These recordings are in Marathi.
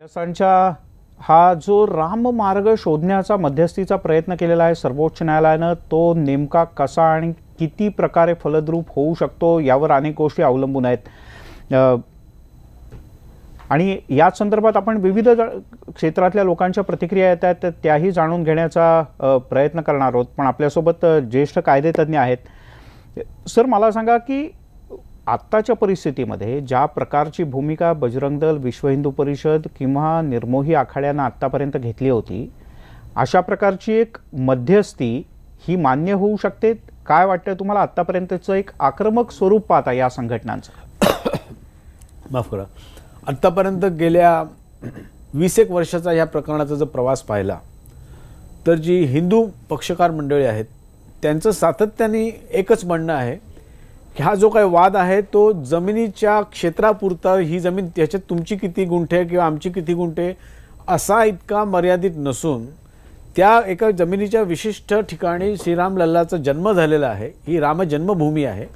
संचार हा जो राममार्ग शोधण्याचा मध्यस्थीचा प्रयत्न केलेला आहे सर्वोच्च न्यायालयानं, तो नेमका कसा आणि किती प्रकारे फलद्रूप होऊ शकतो यावर अनेक गोष्टी अवलंबून आहेत। आणि या संदर्भात आपण विविध क्षेत्रातल्या लोकांच्या प्रतिक्रिया येतात त्याही जाणून घेण्याचा प्रयत्न करणार आहोत। पण आपल्यासोबत ज्येष्ठ कायदेतज्ञ आहेत। सर, मला सांगा की आत्ताच्या परिस्थितीमध्ये ज्या प्रकारची भूमिका बजरंग दल, विश्व हिंदू परिषद किंवा निर्मोही आखाड्यानं आत्तापर्यंत घेतली होती, अशा प्रकारची एक मध्यस्थी ही मान्य होऊ शकते? काय वाटतं तुम्हाला आत्तापर्यंतचं एक आक्रमक स्वरूप पाहता या संघटनांचं? माफ करा, आत्तापर्यंत गेल्या 20 वर्षाचा या प्रकरणाचा जर प्रवास पाहिला तर जी हिंदू पक्षकार मंडळी आहेत त्यांचं सातत्याने एकच म्हणणं आहे की हा जो काही वाद आहे तो जमिनीच्या क्षेत्रापुरता, ही जमीन त्याच्यात तुमची किती गुंठे किंवा आमची किती गुंठे असा इतका मर्यादित नसून त्या एका जमिनीच्या विशिष्ट ठिकाणी श्रीराम लल्लाचा जन्म झालेला आहे, ही राम जन्मभूमी आहे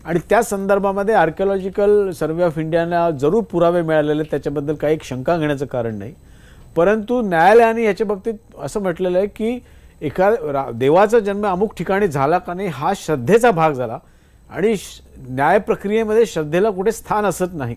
आणि त्या संदर्भामध्ये आर्किओलॉजिकल सर्वे ऑफ इंडियाला जरूर पुरावे मिळालेले, त्याच्याबद्दल काही शंका घेण्याचं कारण नाही। परंतु न्यायालयाने याच्या बाबतीत असं म्हटलेलं आहे की एका देवाचा जन्म अमुक ठिकाणी झाला का नाही हा श्रद्धेचा भाग झाला आणि न्याय प्रक्रियेमध्ये श्रद्धेला कुठे स्थान असत नाही।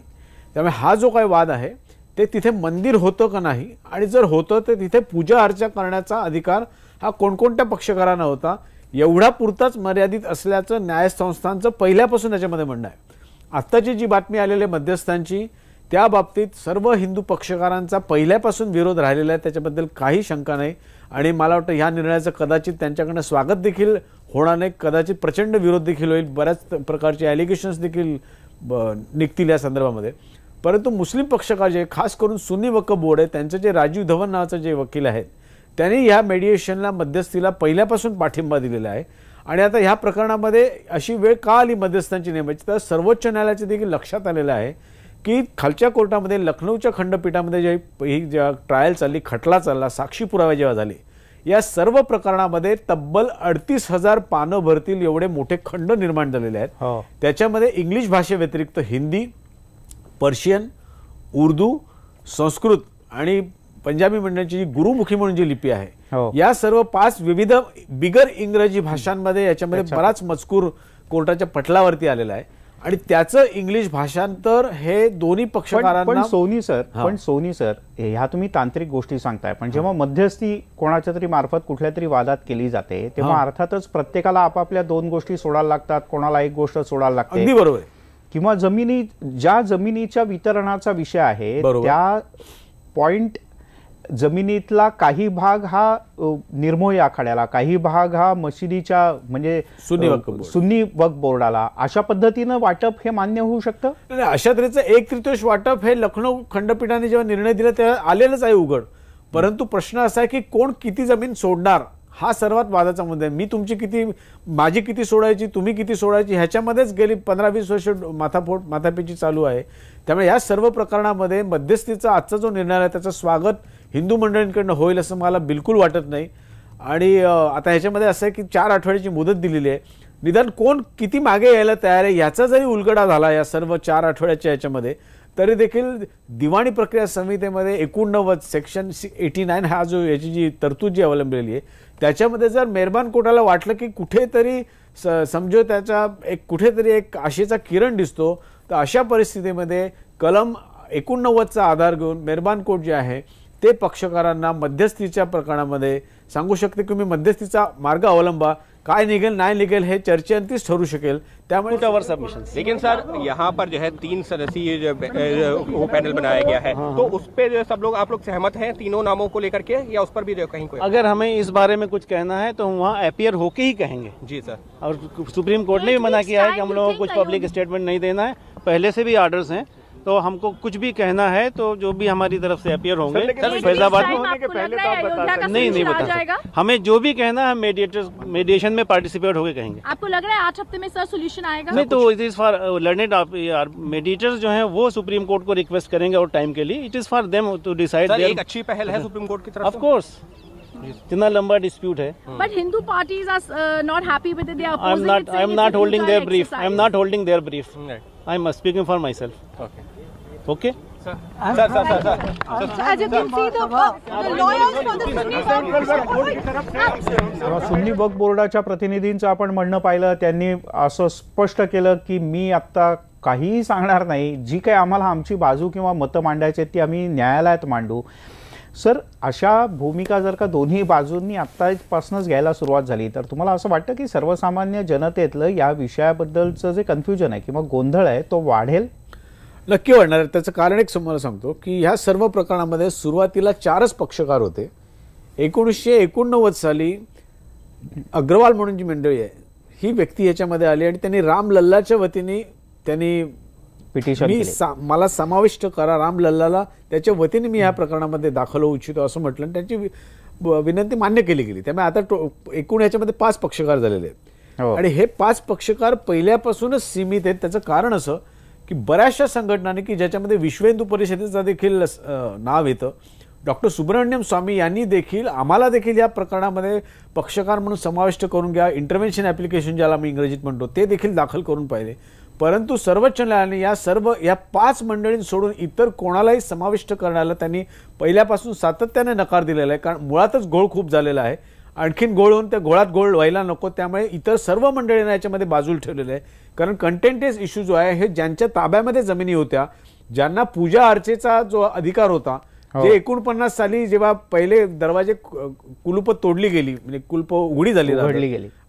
त्यामुळे हा जो काही वाद आहे ते तिथे मंदिर होतं का नाही आणि जर होतं तर तिथे पूजा अर्चा करण्याचा अधिकार हा कोणकोणत्या पक्षकारांना होता एवढा पुरताच मर्यादित असल्याचं न्यायसंस्थांचं पहिल्यापासून त्याच्यामध्ये म्हणणं आहे। आत्ताची जी बातमी आलेली मध्यस्थांची त्या बाबतीत सर्व हिंदू पक्षकारांचा पहिल्यापासून विरोध राहिलेला आहे, त्याच्याबद्दल काही शंका नाही आणि मला वाटतं ह्या निर्णयाचं कदाचित त्यांच्याकडनं स्वागत देखील होणार नाही, कदाचित प्रचंड विरोध देखील होईल, बऱ्याच प्रकारचे ॲलिगेशन्स देखील निघतील या संदर्भामध्ये। परंतु मुस्लिम पक्षकार जे खास करून सुन्नी वक्फ बोर्ड आहे त्यांचे जे राजीव धवन नावाचे जे वकील आहेत त्यांनी ह्या मेडिएशनला, मध्यस्थीला पहिल्यापासून पाठिंबा दिलेला आहे आणि आता ह्या प्रकरणामध्ये अशी वेळ का आली मध्यस्थांची नेमायची, तर सर्वोच्च न्यायालयाचे देखील लक्षात आलेलं आहे की खालच्या कोर्टामध्ये लखनौच्या खंडपीठामध्ये ही ज्या ट्रायल चालली, खटला चालला, साक्षी पुरावे जेव्हा झाले, या सर्व प्रकरणामध्ये तब्बल 38,000 पानं भरतील एवढे मोठे खंड निर्माण झालेले आहेत। त्याच्यामध्ये इंग्लिश भाषेव्यतिरिक्त हिंदी, पर्शियन, उर्दू, संस्कृत आणि पंजाबी मंडळाची जी गुरुमुखी म्हणून जी लिपी आहे या सर्व 5 विविध बिगर इंग्रजी भाषांमध्ये याच्यामध्ये बराच मजकूर कोर्टाच्या पटलावरती आलेला आहे आणि त्याचं इंग्लिश भाषांतर हे दोन्ही पक्षकारांना। पण सोनी सर ह्या तुम्ही तांत्रिक गोष्टी सांगताय, पण जेव्हा मध्यस्थी कोणाच्या तरी मार्फत कुठल्या तरी वादात केली जाते तेव्हा अर्थातच प्रत्येकाला आपापल्या 2 गोष्टी सोडायला लागतात, कोणाला एक गोष्ट सोडायला लागते। अगदी बरोबर। किंवा ज्या जमिनीच्या वितरणाचा विषय आहे त्या पॉइंट जमिनीतला काही भाग हा निर्मोही आखाड्याला, काही भाग हा मशिदीच्या म्हणजे सुन्नी वक्फ बोर्डाला, अशा पद्धतीनं वाटप हे मान्य होऊ शकतं? नाही, अशा तऱ्हेचं 1/3 वाटप हे लखनौ खंडपीठाने जेव्हा निर्णय दिला तेव्हा आलेलंच आहे उघड। परंतु प्रश्न असा आहे की कोण किती जमीन सोडणार हा सर्वात वादाचा मुद्दा आहे। मी तुमची किती, माझी किती सोडायची, तुम्ही किती सोडायची ह्याच्यामध्येच गेली 15-20 वर्ष माथापेची चालू आहे। त्यामुळे या सर्व प्रकरणामध्ये मध्यस्थीचा आजचा जो निर्णय आहे त्याचं स्वागत हिंदू मंडळींकडून होईल असं मला बिलकुल वाटत नाही। आणि आता ह्याच्यामध्ये असं आहे की 4 आठवड्याची मुदत दिलेली आहे, निदान कोण किती मागे यायला तयार आहे याचा जरी उलगडा झाला या सर्व 4 आठवड्याच्या ह्याच्यामध्ये तरी देखील दिवाणी प्रक्रिया संहितेमध्ये 89 सेक्शन 89 हा जो याची जी तरतूद जी अवलंबलेली आहे त्याच्यामध्ये जर मेहरबान कोर्टाला वाटलं की कुठेतरी समझोत्याचा कुठेतरी एक आशेचा किरण दिसतो तर अशा परिस्थितीमध्ये कलम 89चा आधार घेऊन मेहरबान कोर्ट जे आहे ते पक्षकारांना मध्यस्थीच्या प्रकरणामध्ये सांगू शकते की मी मध्यस्थीचा मार्ग अवलंबा, काय निघेल नाही निघेल हे चर्चेअंतीच ठरू शकेल। त्यामुळे सबमिशन। लेकिन सर यहाँ पर जो है 3 सदस्यीय वो पैनल बनाया गया है, तो उस पे जो सब लोग, आप लोग सहमत हैं तीनों नामों को लेकर के, या उस पर भी जो कहीं कोई? अगर हमें इस बारे में कुछ कहना है तो वहाँ अपीयर होके ही कहेंगे। जी सर। और सुप्रीम कोर्ट ने भी मना किया है कि हम लोगों को कुछ पब्लिक स्टेटमेंट नहीं देना है, पहले से भी आर्डर्स हैं, तो हमको कुछ भी कहना है तो जो भी हमारी तरफ से अपीयर होंगे फैजाबाद में होने के पहले तो आप बता सकते नहीं बता सकते। हमें जो भी कहना है मेडिएशन में पार्टिसिपेट होकर कहेंगे। आपको लग रहा है 8 हफ्ते में सर सोल्यूशन आएगा? नहीं, तो it is for learned mediators जो हैं वो सुप्रीम कोर्ट को रिक्वेस्ट करेंगे और टाइम के लिए it is for them to decide. एक अच्छी पहल है सुप्रीम कोर्ट की तरफ से, ऑफ कोर्स, इतना लंबा डिस्प्यूट है। But Hindu parties are not happy with it, they are opposing it. I am not holding their brief, I am not holding their brief, I am speaking for myself. Okay. Okay. As you can see, the lawyers for the Sunni तेव्हा सुन्नी वक्फ बोर्डाच्या प्रतिनिधींचं आपण म्हणणं पाहिलं. त्यांनी असं स्पष्ट केलं की मी आत्ता काहीही सांगणार नाही, जी काही आम्हाला आमची बाजू किंवा मतं मांडायची ती आम्ही न्यायालयात मांडू. सर, अशा भूमिका जर का दोन्ही बाजूंनी आत्तापासूनच घ्यायला सुरुवात झाली तर तुम्हाला असं वाटतं की सर्वसामान्य जनतेतलं या विषयाबद्दलचं जे कन्फ्युजन आहे किंवा गोंधळ आहे तो वाढेल? नक्की वाढणार. त्याचं कारण एक तुम्हाला सांगतो की ह्या सर्व प्रकरणामध्ये सुरुवातीला 4च पक्षकार होते. 1989 साली अग्रवाल म्हणून जी मंडळी आहे ही व्यक्ती याच्यामध्ये आली आणि त्यांनी राम लल्लाच्या वतीने त्यांनी पिटिशन मला समाविष्ट करा, राम लल्लाला त्याच्या वतीने मी या प्रकरणामध्ये दाखल होऊ इच्छितो असं म्हटलं आणि त्यांची विनंती मान्य केली गेली. त्यामुळे आता एकूण याच्यामध्ये 5 पक्षकार झालेले आहेत आणि हे 5 पक्षकार पहिल्यापासूनच सीमित आहेत. त्याचं कारण असं की बऱ्याचशा संघटनांनी की ज्याच्यामध्ये विश्व हिंदू परिषदेचं देखील नाव येतं, डॉक्टर सुब्रमण्यम स्वामी यांनी देखील आम्हाला देखील या प्रकरणामध्ये पक्षकार म्हणून समाविष्ट करून घ्या, इंटरव्हेन्शन ॲप्लिकेशन ज्याला मी इंग्रजीत म्हणतो ते देखील दाखल करून पाहिले. परंतु सर्वोच्च न्यायालयाने या 5 मंडळीं सोडून इतर कोणालाही समाविष्ट करण्याला त्यांनी पहिल्यापासून सातत्याने नकार दिलेला आहे. कारण मुळातच घोळ खूप झालेला आहे, आणखीन घोळ होऊन त्या घोळात घोळ व्हायला नको. त्यामुळे इतर सर्व मंडळींना याच्यामध्ये बाजूला ठेवलेलं आहे. कारण कंटेंटेस इश्यू जो आहे हे ज्यांच्या ताब्यामध्ये जमिनी होत्या, ज्यांना पूजा अर्चेचा जो अधिकार होता, जे 49 साली जेव्हा पहिले दरवाजे कुलूप तोडली गेली म्हणजे कुलूप उघडी झाली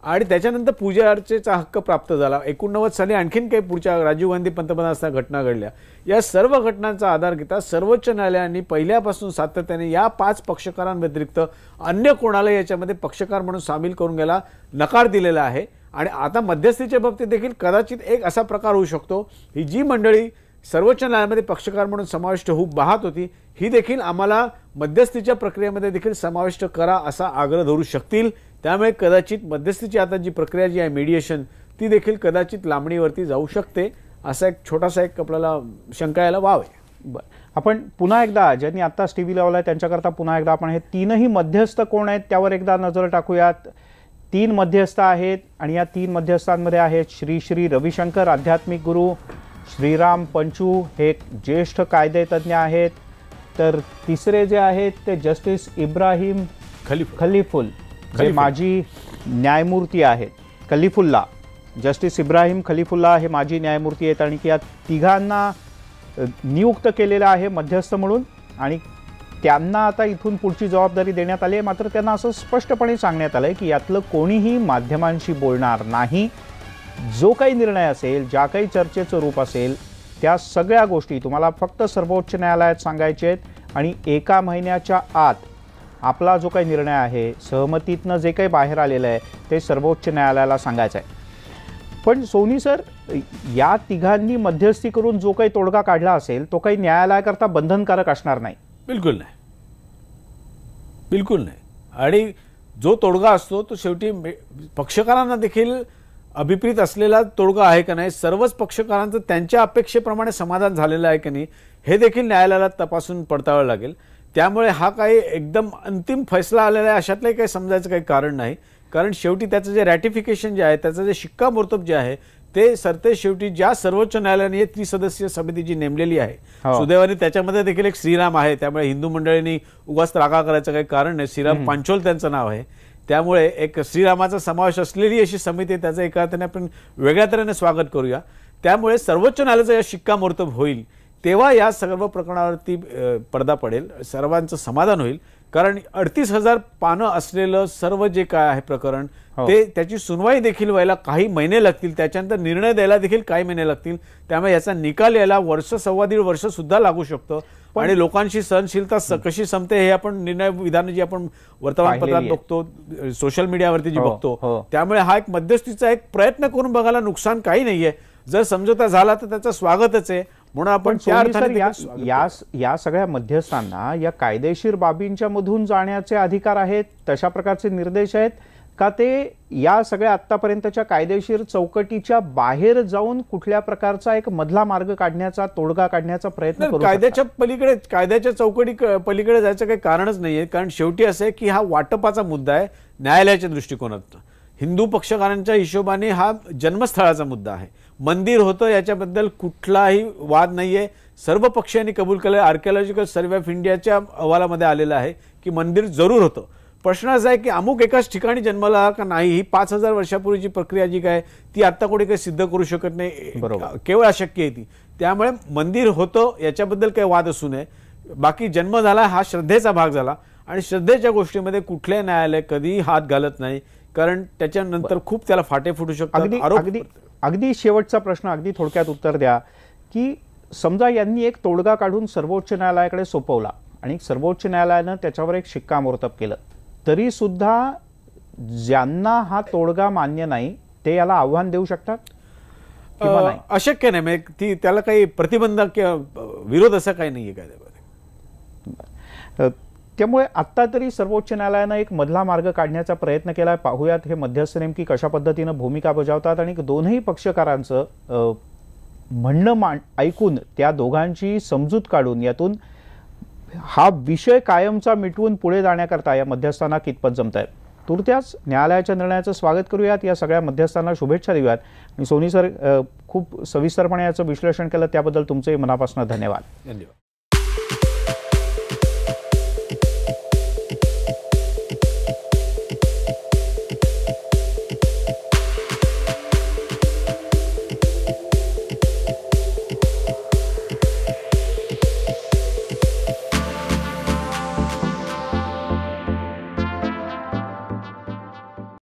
आणि त्याच्यानंतर पूजा अर्चेचा हक्क प्राप्त झाला. 89 साली आणखीन काही पुढच्या राजीव गांधी पंतप्रधान असताना घटना घडल्या. या सर्व घटनांचा आधार घेता सर्वोच्च न्यायालयाने पहिल्यापासून सातत्याने या 5 पक्षकारांव्यतिरिक्त अन्य कोणाला याच्यामध्ये पक्षकार म्हणून सामील करून घ्यायला नकार दिलेला आहे. आणि आता मध्यस्थीच्या बाबतीत देखील कदाचित एक असा प्रकार होऊ शकतो, ही जी मंडळी सर्वोच्च न्यायालयामध्ये पक्षकार म्हणून समाविष्ट होऊ पाहत होती ही देखील आम्हाला मध्यस्थीच्या प्रक्रियेमध्ये देखील समाविष्ट करा असा आग्रह धरू शकतील. त्यामुळे कदाचित मध्यस्थीची आता जी प्रक्रिया जी आहे मीडिएशन ती देखील कदाचित लांबणीवरती जाऊ शकते असा एक छोटासा एक आपल्याला शंका यायला वाव आहे. बरं, आपण पुन्हा एकदा ज्यांनी आत्ताच टीव्ही लावलाय त्यांच्याकरता पुन्हा एकदा आपण हे 3ही मध्यस्थ कोण आहेत त्यावर एकदा नजर टाकूयात. 3 मध्यस्थ आहेत आणि या 3 मध्यस्थांमध्ये आहेत श्री श्री रविशंकर आध्यात्मिक गुरु, श्रीराम पंचू हे ज्येष्ठ कायदेतज्ञ आहेत, तर तिसरे जे आहेत ते जस्टिस इब्राहिम खलीफुल जे माजी न्यायमूर्ती आहेत. खलीफुल्ला, जस्टिस इब्राहिम खलीफुल्ला हे माजी न्यायमूर्ती आहेत आणि या तिघांना नियुक्त केलेलं आहे मध्यस्थ म्हणून आणि त्यांना आता इथून पुढची जबाबदारी देण्यात आली आहे. मात्र त्यांना असं स्पष्टपणे सांगण्यात आलं आहे की यातलं कोणीही माध्यमांशी बोलणार नाही. जो काही निर्णय असेल, ज्या काही चर्चेचं रूप असेल त्या सगळ्या गोष्टी तुम्हाला फक्त सर्वोच्च न्यायालयात सांगायचे आहेत आणि 1 महिन्याच्या आत आपला जो काही निर्णय आहे सहमतीतनं जे काही बाहेर आलेलं आहे ते सर्वोच्च न्यायालयाला सांगायचं आहे. पण सोनी सर, या तिघांनी मध्यस्थी करून जो काही तोडगा काढला असेल तो काही न्यायालयाकरता बंधनकारक असणार नाही? बिलकुल नाही, बिलकुल नाही. आणि जो तोडगा असतो तो शेवटी पक्षकारांना देखील अभिप्रेत असलेला तोडगा आहे का नाही, सर्वच पक्षकारांचं त्यांच्या अपेक्षेप्रमाणे समाधान झालेलं आहे की नाही हे देखील न्यायालयाला तपासून पडताळावं लागेल. त्यामुळे हा काही एकदम अंतिम फैसला आलेला आहे अशातलंही काही समजायचं काही कारण नाही. कारण शेवटी त्याचं जे रॅटिफिकेशन जे आहे, त्याचं जे शिक्कामोर्तब जे आहे ते सरते शेवटी ज्या सर्वोच्च न्यायालयाने 30 सदस्यीय समिती जी नेमलेली आहे, सुदैवाने त्याच्यामध्ये देखील एक श्रीराम आहे. त्यामुळे हिंदू मंडळींनी उगाच रागा करायचं काही कारण नाही. श्रीराम पांचोल त्यांचं नाव आहे. त्यामुळे एक श्रीरामाचा समावेश असलेली अशी समिती आहे, त्याचं एका अर्थाने आपण वेगळ्या तऱ्हेने स्वागत करूया. त्यामुळे सर्वोच्च न्यायालयाचं या शिक्कामोर्तब होईल तेव्हा या सर्व प्रकरणावरती पडदा पडेल, सर्वांचं समाधान होईल. कारण 38,000 पानं असलेलं सर्व जे काय आहे प्रकरण ते त्याची सुनवाई देखील व्हायला काही महिने लागतील, त्याच्यानंतर निर्णय द्यायला देखील काही महिने लागतील. त्यामुळे याचा निकाल यायला वर्ष 1.25 वर्ष सुद्धा लागू शकतं. आणि लोकांची सहनशीलता कशी संपते हे आपण निर्णय विधान जी आपण वर्तमानपत्रात बघतो, सोशल मीडियावरती जी बघतो, त्यामुळे हा एक मध्यस्थीचा एक प्रयत्न करून बघायला नुकसान काही नाहीये. जर समझोता झाला तर त्याचं स्वागतच आहे. म्हणून आपण या सगळ्या मध्यस्थांना या कायदेशीर बाबींच्या मधून जाण्याचे अधिकार आहेत, तशा प्रकारचे निर्देश आहेत का ते या सगळ्या आतापर्यंतच्या कायदेशीर चौकटीच्या बाहेर जाऊन कुठल्या प्रकारचा एक मधला मार्ग काढण्याचा, तोडगा काढण्याचा प्रयत्न करू? कायद्याच्या पलीकडे, कायद्याच्या चौकटी पलीकडे जायचं काही कारणच नाहीये. कारण शेवटी असं आहे की हा वाटपाचा मुद्दा आहे न्यायालयाच्या दृष्टिकोनातून. हिंदू पक्षकारांच्या हिशोबाने हा जन्मस्थळाचा मुद्दा आहे. मंदिर होतं याच्याबद्दल कुठलाही वाद नाहीये. सर्व पक्षांनी कबूल केलं. आर्किओलॉजिकल सर्व्हे ऑफ इंडियाच्या अहवालामध्ये आलेलं आहे की मंदिर जरूर होतं. प्रश्न असा आहे की अमुक एकाच ठिकाणी जन्मला आला का नाही, ही 5000 वर्षापूर्वीची प्रक्रिया जी काय ती आता कोणी काही सिद्ध करू शकत नाही. बरोबर. केवळ अशक्य आहे ती. त्यामुळे मंदिर होतं याच्याबद्दल काही वाद असू नये. बाकी जन्म झाला हा श्रद्धेचा भाग झाला आणि श्रद्धेच्या गोष्टीमध्ये कुठले न्यायालय कधीही हात घालत नाही, कारण त्याच्यानंतर खूप त्याला फाटे फुटू शकतात. अगदी शेवटचा प्रश्न, अगदी थोडक्यात उत्तर द्या की समजा यांनी एक तोडगा काढून सर्वोच्च न्यायालयाकडे सोपवला आणि सर्वोच्च न्यायालयानं त्याच्यावर एक शिक्कामोर्तब केलं, तरी सुद्धा ज्यांना हा तोडगा मान्य नाही ते याला आव्हान देऊ शकतात किंवा नाही? अशक्य नाही. म्हणजे ती त्याला काही प्रतिबंध किंवा विरोध असा काही नाहीये कायद्यामध्ये. त्यामुळे आत्ता तरी सर्वोच्च न्यायालयानं एक मधला मार्ग काढण्याचा प्रयत्न केला. पाहूयात हे मध्यस्थ नेमकी कशा पद्धतीनं भूमिका बजावतात आणि दोन्ही पक्षकारांचं म्हणणं ऐकून त्या दोघांची समजूत काढून यातून हा विषय कायमचा मिटवून पुढे जाण्याकरता या मध्यस्थांना कितपत जमत आहे. तुर्त्याच न्यायालयाच्या निर्णयाचं स्वागत करूयात. या सगळ्या मध्यस्थांना शुभेच्छा देऊयात. आणि सोनी सर खूप सविस्तरपणे याचं विश्लेषण केलं त्याबद्दल तुमचे मनापासून धन्यवाद.